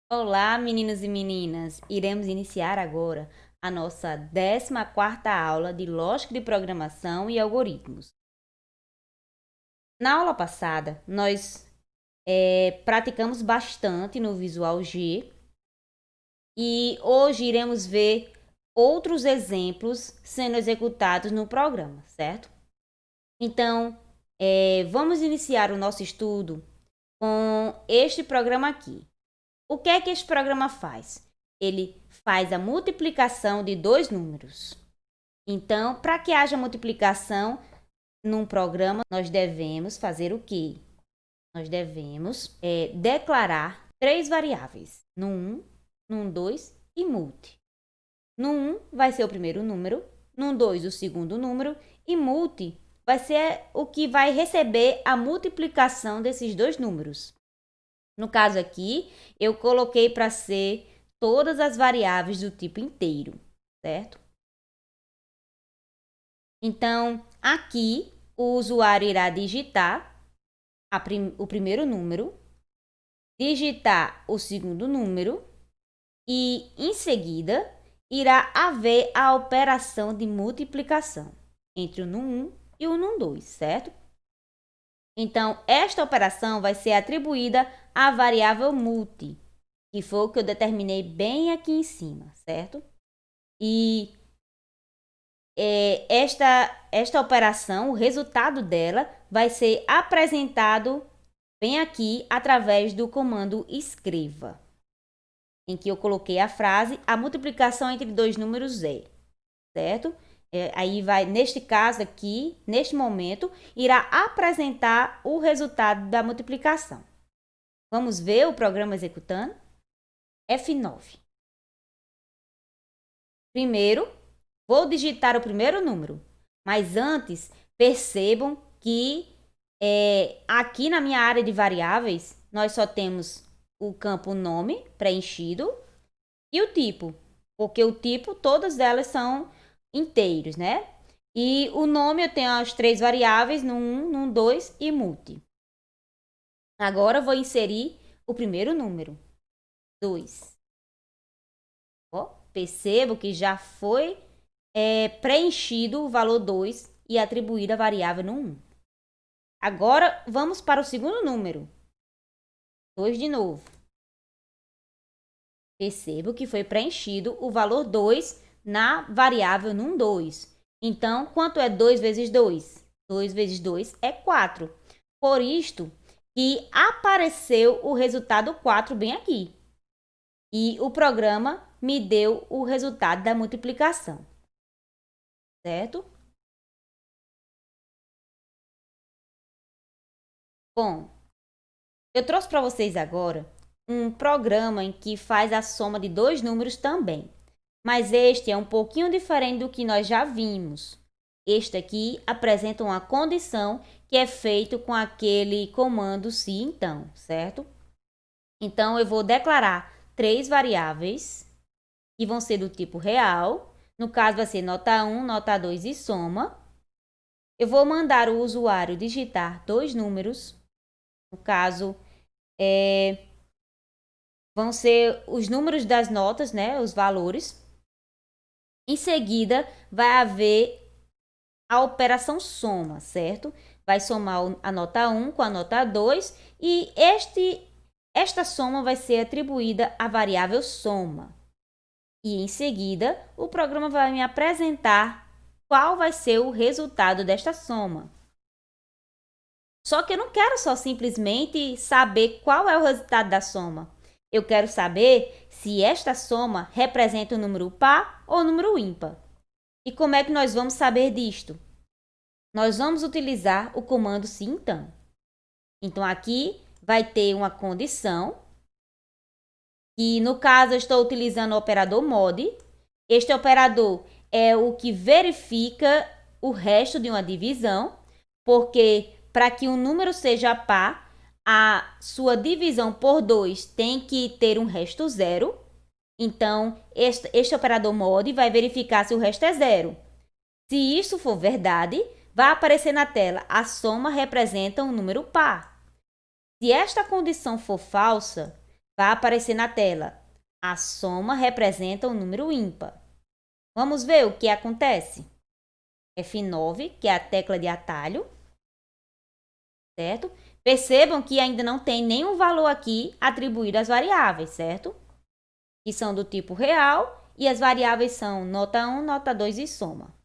Olá, meninos e meninas! Iremos iniciar agora a nossa 14ª aula de Lógica de Programação e Algoritmos. Na aula passada, nós praticamos bastante no Visual G e hoje iremos ver outros exemplos sendo executados no programa, certo? Então, vamos iniciar o nosso estudo com este programa aqui. O que é que este programa faz? Ele faz a multiplicação de dois números. Então, para que haja multiplicação num programa, nós devemos fazer o quê? Nós devemos declarar três variáveis. No 1, no 2 e multi. No 1 vai ser o primeiro número, no 2 o segundo número e multi vai ser o que vai receber a multiplicação desses dois números. No caso aqui, eu coloquei para ser todas as variáveis do tipo inteiro, certo? Então, aqui, o usuário irá digitar o primeiro número, digitar o segundo número e, em seguida, irá haver a operação de multiplicação entre o NUM1 e o NUM2, certo? Então, esta operação vai ser atribuída à variável multi, que foi o que eu determinei bem aqui em cima, certo? E esta operação, o resultado dela, vai ser apresentado bem aqui através do comando escreva, em que eu coloquei a frase, a multiplicação entre dois números é, certo? Aí vai, neste caso aqui, neste momento, irá apresentar o resultado da multiplicação. Vamos ver o programa executando? F9. Primeiro, vou digitar o primeiro número, mas antes, percebam que aqui na minha área de variáveis, nós só temos o campo nome preenchido e o tipo, porque o tipo, todas elas são inteiros, né? E o nome eu tenho as três variáveis, no 1, no 2 e multi. Agora eu vou inserir o primeiro número, 2. Percebo que já foi preenchido o valor 2 e atribuído a variável no 1. Agora, vamos para o segundo número. 2 de novo. Percebo que foi preenchido o valor 2 na variável num 2. Então, quanto é 2 vezes 2? 2 vezes 2 é 4. Por isto que apareceu o resultado 4 bem aqui. E o programa me deu o resultado da multiplicação. Certo? Bom, eu trouxe para vocês agora um programa em que faz a soma de dois números também. Mas este é um pouquinho diferente do que nós já vimos. Este aqui apresenta uma condição que é feito com aquele comando se então, certo? Então, eu vou declarar três variáveis que vão ser do tipo real. No caso, vai ser nota 1, nota 2 e soma. Eu vou mandar o usuário digitar dois números. No caso, vão ser os números das notas, né? Os valores. Em seguida, vai haver a operação soma, certo? Vai somar a nota 1 com a nota 2 e esta soma vai ser atribuída à variável soma. E em seguida, o programa vai me apresentar qual vai ser o resultado desta soma. Só que eu não quero só simplesmente saber qual é o resultado da soma. Eu quero saber se esta soma representa o número par ou o número ímpar. E como é que nós vamos saber disto? Nós vamos utilizar o comando se então. Então, aqui vai ter uma condição, e no caso eu estou utilizando o operador mod. Este operador é o que verifica o resto de uma divisão, porque para que um número seja par, a sua divisão por 2 tem que ter um resto zero. Então, este operador mod vai verificar se o resto é zero. Se isso for verdade, vai aparecer na tela: a soma representa um número par. Se esta condição for falsa, vai aparecer na tela. A soma representa um número ímpar. Vamos ver o que acontece. F9, que é a tecla de atalho, certo? Percebam que ainda não tem nenhum valor aqui atribuído às variáveis, certo? Que são do tipo real e as variáveis são nota 1, nota 2 e soma.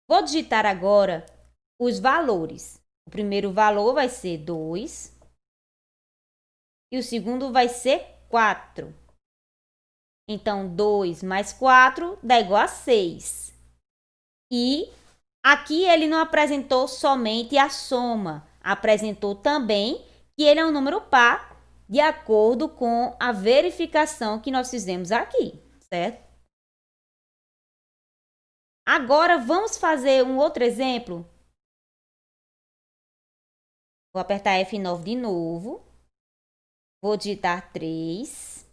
Vou digitar agora os valores. O primeiro valor vai ser 2 e o segundo vai ser 4. Então, 2 mais 4 dá igual a 6. E aqui ele não apresentou somente a soma, apresentou também que ele é um número par, de acordo com a verificação que nós fizemos aqui, certo? Agora, vamos fazer um outro exemplo. Vou apertar F9 de novo. Vou digitar 3.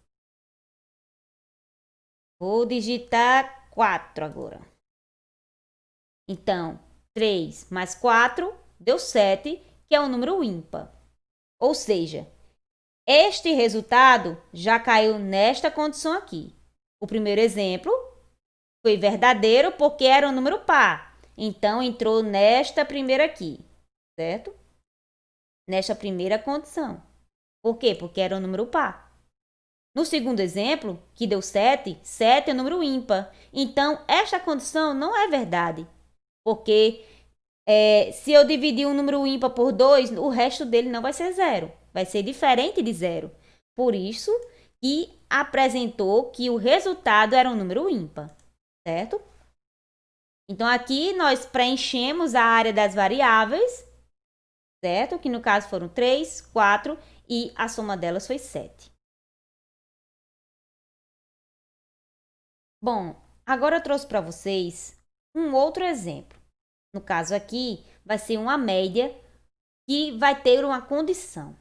Vou digitar 4 agora. Então, 3 mais 4 deu 7, que é um número ímpar. Ou seja, este resultado já caiu nesta condição aqui. O primeiro exemplo foi verdadeiro porque era um número par. Então, entrou nesta primeira aqui, certo? Nesta primeira condição. Por quê? Porque era um número par. No segundo exemplo, que deu 7, 7 é um número ímpar. Então, esta condição não é verdade. Porque se eu dividir um número ímpar por 2, o resto dele não vai ser 0. Vai ser diferente de 0. Por isso que apresentou que o resultado era um número ímpar, certo? Então, aqui nós preenchemos a área das variáveis, certo? Que no caso foram 3, 4 e a soma delas foi 7. Bom, agora eu trouxe para vocês um outro exemplo. No caso aqui, vai ser uma média que vai ter uma condição.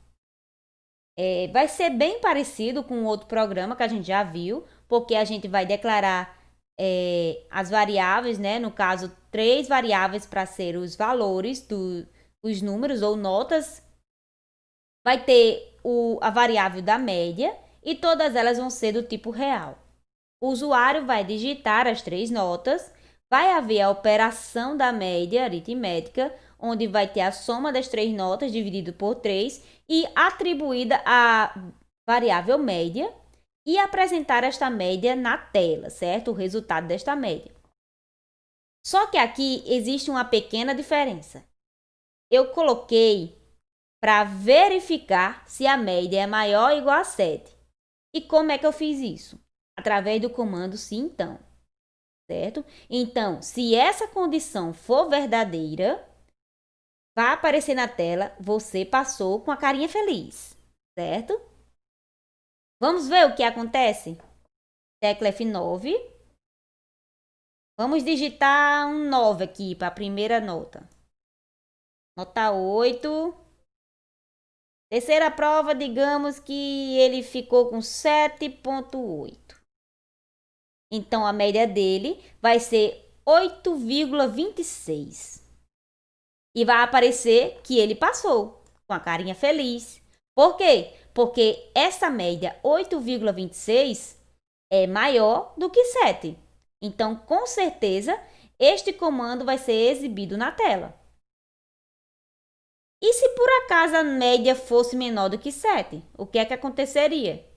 Vai ser bem parecido com outro programa que a gente já viu, porque a gente vai declarar as variáveis, né? No caso, 3 variáveis para ser os valores dos números ou notas. Vai ter a variável da média e todas elas vão ser do tipo real. O usuário vai digitar as 3 notas, vai haver a operação da média aritmética, onde vai ter a soma das 3 notas dividido por 3 e atribuída a variável média e apresentar esta média na tela, certo? O resultado desta média. Só que aqui existe uma pequena diferença. Eu coloquei para verificar se a média é maior ou igual a 7. E como é que eu fiz isso? Através do comando se então, certo? Então, se essa condição for verdadeira, vai aparecer na tela, você passou com a carinha feliz, certo? Vamos ver o que acontece? Tecla F9. Vamos digitar um 9 aqui para a primeira nota. Nota 8. Terceira prova, digamos que ele ficou com 7,8. Então, a média dele vai ser 8,26. E vai aparecer que ele passou, com a carinha feliz. Por quê? Porque essa média 8,26 é maior do que 7. Então, com certeza, este comando vai ser exibido na tela. E se por acaso a média fosse menor do que 7, o que é que aconteceria?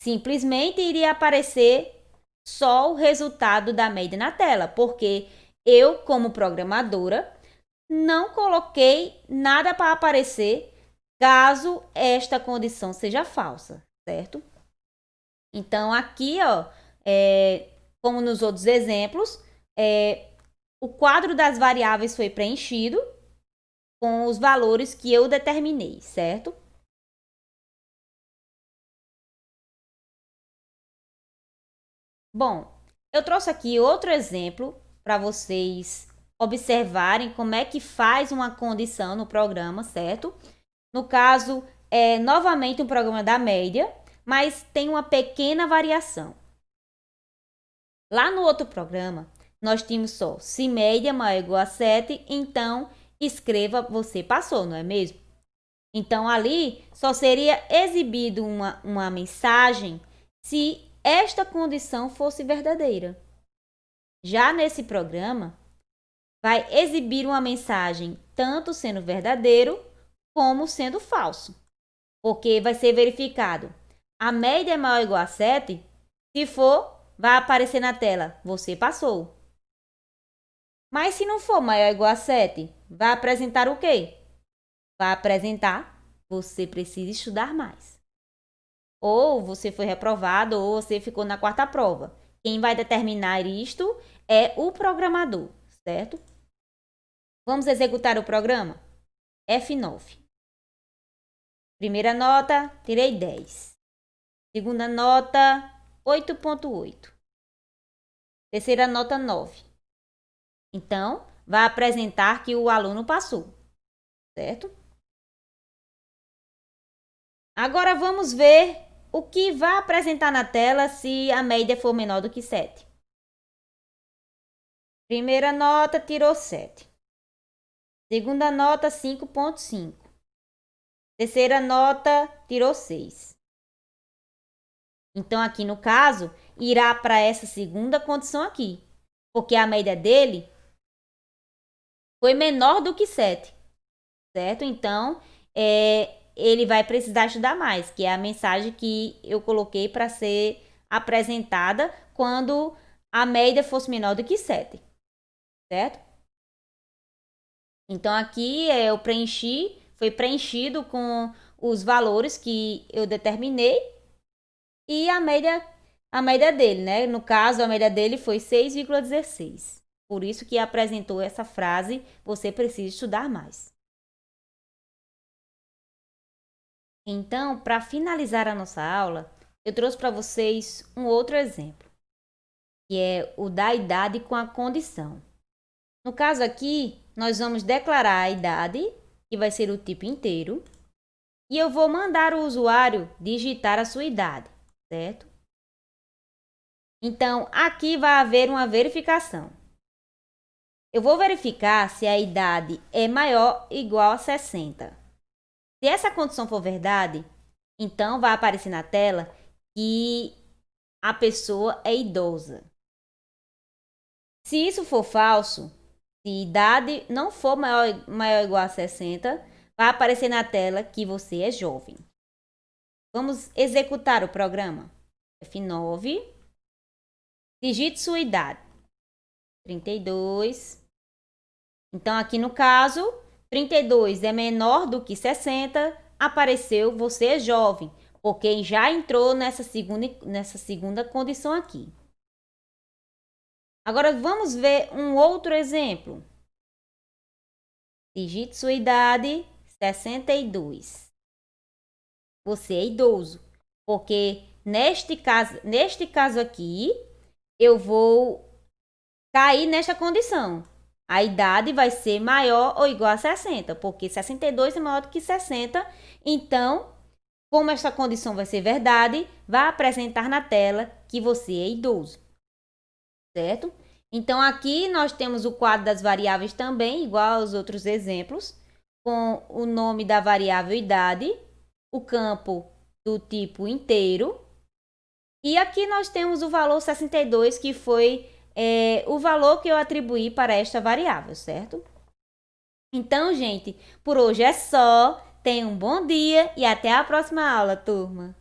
Simplesmente iria aparecer só o resultado da média na tela, porque eu, como programadora, não coloquei nada para aparecer caso esta condição seja falsa, certo? Então, aqui, ó, como nos outros exemplos, o quadro das variáveis foi preenchido com os valores que eu determinei, certo? Bom, eu trouxe aqui outro exemplo para vocês observarem como é que faz uma condição no programa, certo? No caso, é novamente um programa da média, mas tem uma pequena variação. Lá no outro programa, nós tínhamos só se média maior ou igual a 7, então escreva você passou, não é mesmo? Então, ali só seria exibido uma mensagem se esta condição fosse verdadeira. Já nesse programa, vai exibir uma mensagem tanto sendo verdadeiro como sendo falso. Porque vai ser verificado. A média é maior ou igual a 7. Se for, vai aparecer na tela, você passou. Mas se não for maior ou igual a 7, vai apresentar o quê? Vai apresentar, você precisa estudar mais. Ou você foi reprovado, ou você ficou na quarta prova. Quem vai determinar isto é o programador, certo? Vamos executar o programa? F9. Primeira nota, tirei 10. Segunda nota, 8,8. Terceira nota, 9. Então, vai apresentar que o aluno passou, certo? Agora vamos ver o que vai apresentar na tela se a média for menor do que 7. Primeira nota, tirou 7. Segunda nota, 5,5. Terceira nota, tirou 6. Então, aqui no caso, irá para essa segunda condição aqui, porque a média dele foi menor do que 7, certo? Então, ele vai precisar estudar mais, que é a mensagem que eu coloquei para ser apresentada quando a média fosse menor do que 7, certo? Então, aqui eu preenchi, foi preenchido com os valores que eu determinei e a média dele, né? No caso, a média dele foi 6,16. Por isso que apresentou essa frase, você precisa estudar mais. Então, para finalizar a nossa aula, eu trouxe para vocês um outro exemplo, que é o da idade com a condição. No caso aqui, nós vamos declarar a idade, que vai ser o tipo inteiro, e eu vou mandar o usuário digitar a sua idade, certo? Então, aqui vai haver uma verificação. Eu vou verificar se a idade é maior ou igual a 60. Se essa condição for verdade, então vai aparecer na tela que a pessoa é idosa. Se isso for falso, se idade não for maior ou igual a 60, vai aparecer na tela que você é jovem. Vamos executar o programa. F9. Digite sua idade. 32. Então, aqui no caso, 32 é menor do que 60, apareceu você é jovem, porque já entrou nessa segunda condição aqui. Agora, vamos ver um outro exemplo. Digite sua idade, 62. Você é idoso, porque neste caso aqui, eu vou cair nesta condição. A idade vai ser maior ou igual a 60, porque 62 é maior do que 60. Então, como essa condição vai ser verdade, vai apresentar na tela que você é idoso, certo? Então, aqui nós temos o quadro das variáveis também, igual aos outros exemplos, com o nome da variável idade, o campo do tipo inteiro. E aqui nós temos o valor 62, que foi o valor que eu atribuí para esta variável, certo? Então, gente, por hoje é só. Tenha um bom dia e até a próxima aula, turma!